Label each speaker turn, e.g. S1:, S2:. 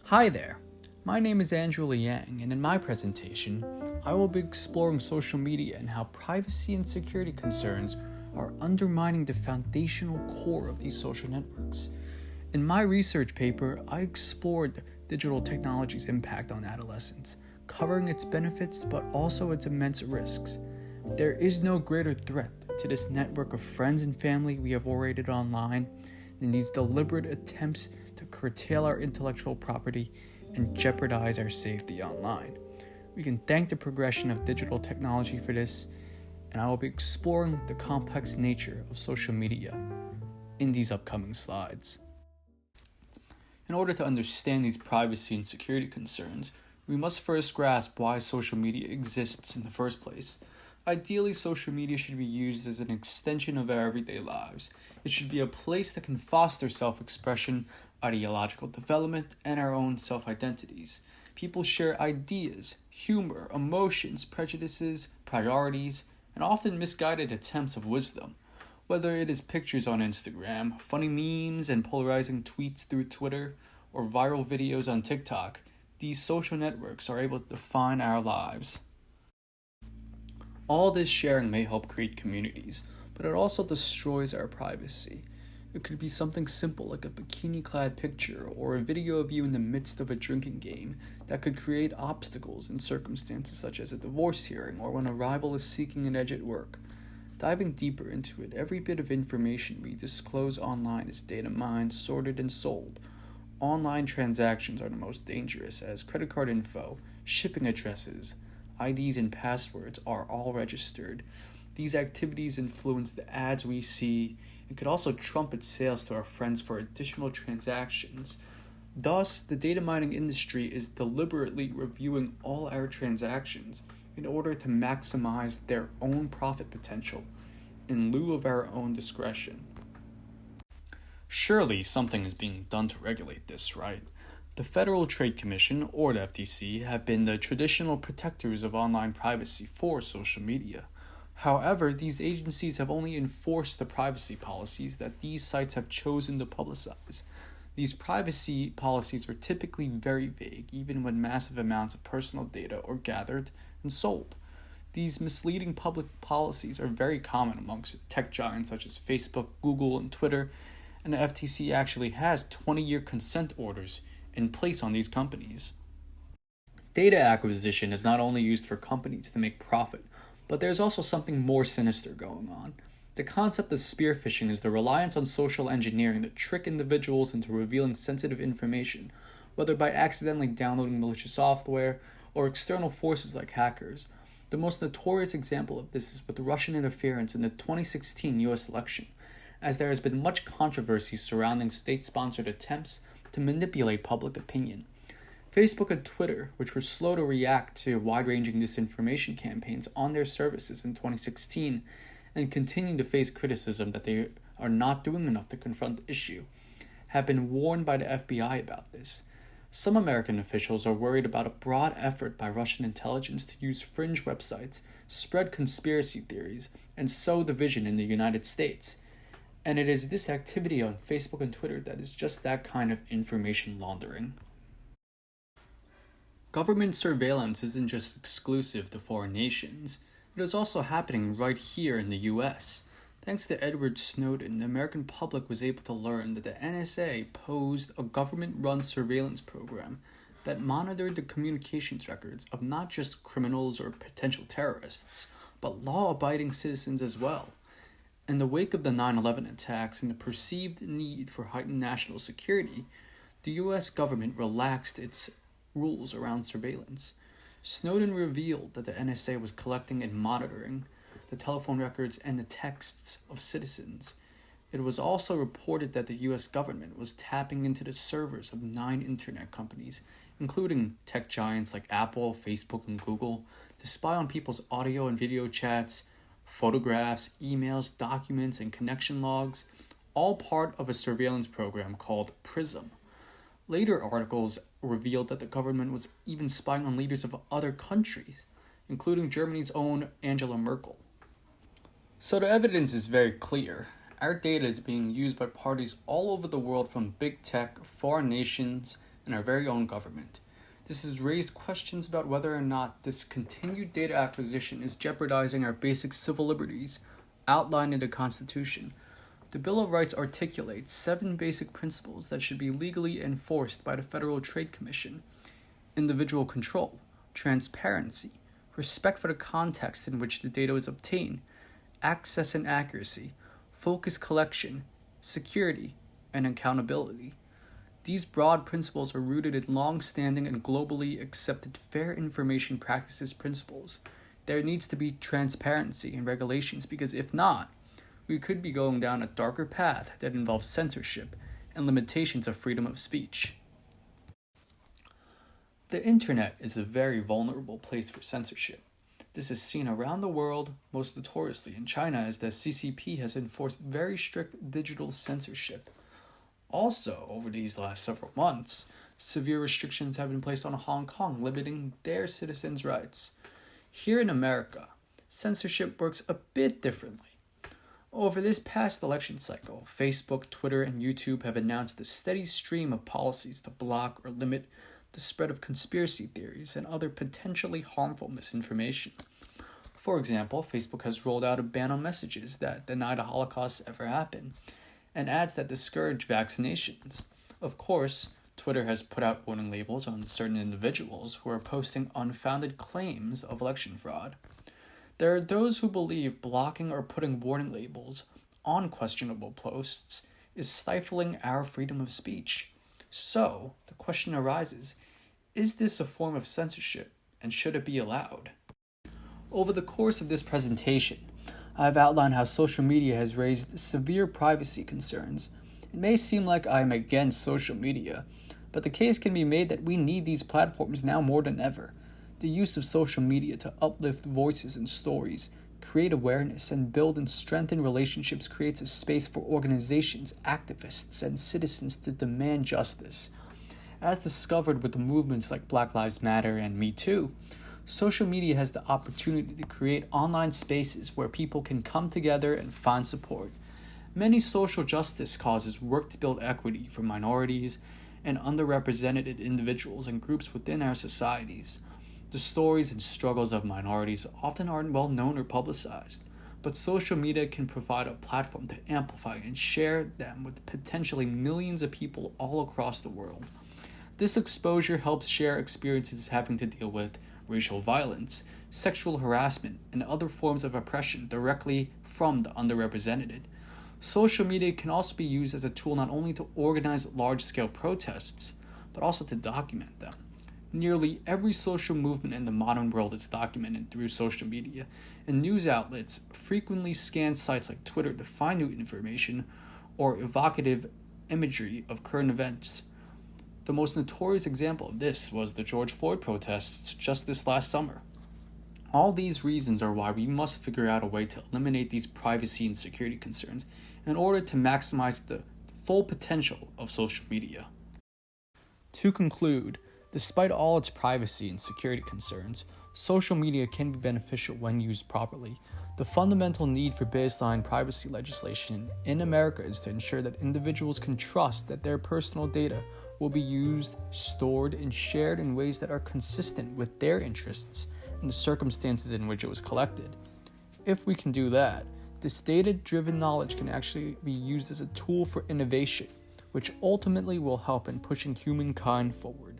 S1: Hi there, my name is Andrew Liang, and in my presentation, I will be exploring social media and how privacy and security concerns are undermining the foundational core of these social networks. In my research paper, I explored digital technology's impact on adolescents, covering its benefits but also its immense risks. There is no greater threat to this network of friends and family we have orated online than these deliberate attempts to curtail our intellectual property and jeopardize our safety online. We can thank the progression of digital technology for this, and I will be exploring the complex nature of social media in these upcoming slides. In order to understand these privacy and security concerns, we must first grasp why social media exists in the first place. Ideally, social media should be used as an extension of our everyday lives. It should be a place that can foster self-expression, ideological development, and our own self-identities. People share ideas, humor, emotions, prejudices, priorities, and often misguided attempts of wisdom. Whether it is pictures on Instagram, funny memes and polarizing tweets through Twitter, or viral videos on TikTok, these social networks are able to define our lives. All this sharing may help create communities, but it also destroys our privacy. It could be something simple like a bikini-clad picture or a video of you in the midst of a drinking game that could create obstacles in circumstances such as a divorce hearing or when a rival is seeking an edge at work. Diving deeper into it, every bit of information we disclose online is data mined, sorted, and sold. Online transactions are the most dangerous as credit card info, shipping addresses, IDs, and passwords are all registered. These activities influence the ads we see and could also trumpet sales to our friends for additional transactions. Thus, the data mining industry is deliberately reviewing all our transactions in order to maximize their own profit potential in lieu of our own discretion. Surely something is being done to regulate this, right? The Federal Trade Commission, or the FTC, have been the traditional protectors of online privacy for social media. However, these agencies have only enforced the privacy policies that these sites have chosen to publicize. These privacy policies are typically very vague, even when massive amounts of personal data are gathered and sold. These misleading public policies are very common amongst tech giants such as Facebook, Google, and Twitter, and the FTC actually has 20-year consent orders in place on these companies. Data acquisition is not only used for companies to make profit, but there's also something more sinister going on. The concept of spear phishing is the reliance on social engineering to trick individuals into revealing sensitive information, whether by accidentally downloading malicious software or external forces like hackers. The most notorious example of this is with Russian interference in the 2016 US election, as there has been much controversy surrounding state-sponsored attempts to manipulate public opinion. Facebook and Twitter, which were slow to react to wide-ranging disinformation campaigns on their services in 2016 and continue to face criticism that they are not doing enough to confront the issue, have been warned by the FBI about this. Some American officials are worried about a broad effort by Russian intelligence to use fringe websites, spread conspiracy theories, and sow division in the United States. And it is this activity on Facebook and Twitter that is just that kind of information laundering. Government surveillance isn't just exclusive to foreign nations. It is also happening right here in the US. Thanks to Edward Snowden, the American public was able to learn that the NSA posed a government-run surveillance program that monitored the communications records of not just criminals or potential terrorists, but law-abiding citizens as well. In the wake of the 9/11 attacks and the perceived need for heightened national security, the US government relaxed its rules around surveillance. Snowden revealed that the NSA was collecting and monitoring the telephone records and the texts of citizens. It was also reported that the US government was tapping into the servers of 9 internet companies, including tech giants like Apple, Facebook, and Google, to spy on people's audio and video chats, photographs, emails, documents, and connection logs, all part of a surveillance program called PRISM. Later articles revealed that the government was even spying on leaders of other countries, including Germany's own Angela Merkel. So the evidence is very clear. Our data is being used by parties all over the world, from big tech, foreign nations, and our very own government. This has raised questions about whether or not this continued data acquisition is jeopardizing our basic civil liberties outlined in the Constitution. The Bill of Rights articulates 7 basic principles that should be legally enforced by the Federal Trade Commission: individual control, transparency, respect for the context in which the data is obtained, access and accuracy, focused collection, security, and accountability. These broad principles are rooted in long-standing and globally accepted fair information practices principles. There needs to be transparency in regulations because if not, we could be going down a darker path that involves censorship and limitations of freedom of speech. The internet is a very vulnerable place for censorship. This is seen around the world, most notoriously in China, as the CCP has enforced very strict digital censorship. Also, over these last several months, severe restrictions have been placed on Hong Kong, limiting their citizens' rights. Here in America, censorship works a bit differently. Over this past election cycle, Facebook, Twitter, and YouTube have announced a steady stream of policies to block or limit the spread of conspiracy theories and other potentially harmful misinformation. For example, Facebook has rolled out a ban on messages that deny the Holocaust ever happened, and ads that discourage vaccinations. Of course, Twitter has put out warning labels on certain individuals who are posting unfounded claims of election fraud. There are those who believe blocking or putting warning labels on questionable posts is stifling our freedom of speech. So, the question arises, is this a form of censorship, and should it be allowed? Over the course of this presentation, I have outlined how social media has raised severe privacy concerns. It may seem like I am against social media, but the case can be made that we need these platforms now more than ever. The use of social media to uplift voices and stories, create awareness, and build and strengthen relationships creates a space for organizations, activists, and citizens to demand justice. As discovered with the movements like Black Lives Matter and Me Too, social media has the opportunity to create online spaces where people can come together and find support. Many social justice causes work to build equity for minorities and underrepresented individuals and groups within our societies. The stories and struggles of minorities often aren't well known or publicized, but social media can provide a platform to amplify and share them with potentially millions of people all across the world. This exposure helps share experiences having to deal with racial violence, sexual harassment, and other forms of oppression directly from the underrepresented. Social media can also be used as a tool not only to organize large-scale protests, but also to document them. Nearly every social movement in the modern world is documented through social media, and news outlets frequently scan sites like Twitter to find new information or evocative imagery of current events. The most notorious example of this was the George Floyd protests just this last summer. All these reasons are why we must figure out a way to eliminate these privacy and security concerns in order to maximize the full potential of social media. To conclude, despite all its privacy and security concerns, social media can be beneficial when used properly. The fundamental need for baseline privacy legislation in America is to ensure that individuals can trust that their personal data will be used, stored, and shared in ways that are consistent with their interests and the circumstances in which it was collected. If we can do that, this data-driven knowledge can actually be used as a tool for innovation, which ultimately will help in pushing humankind forward.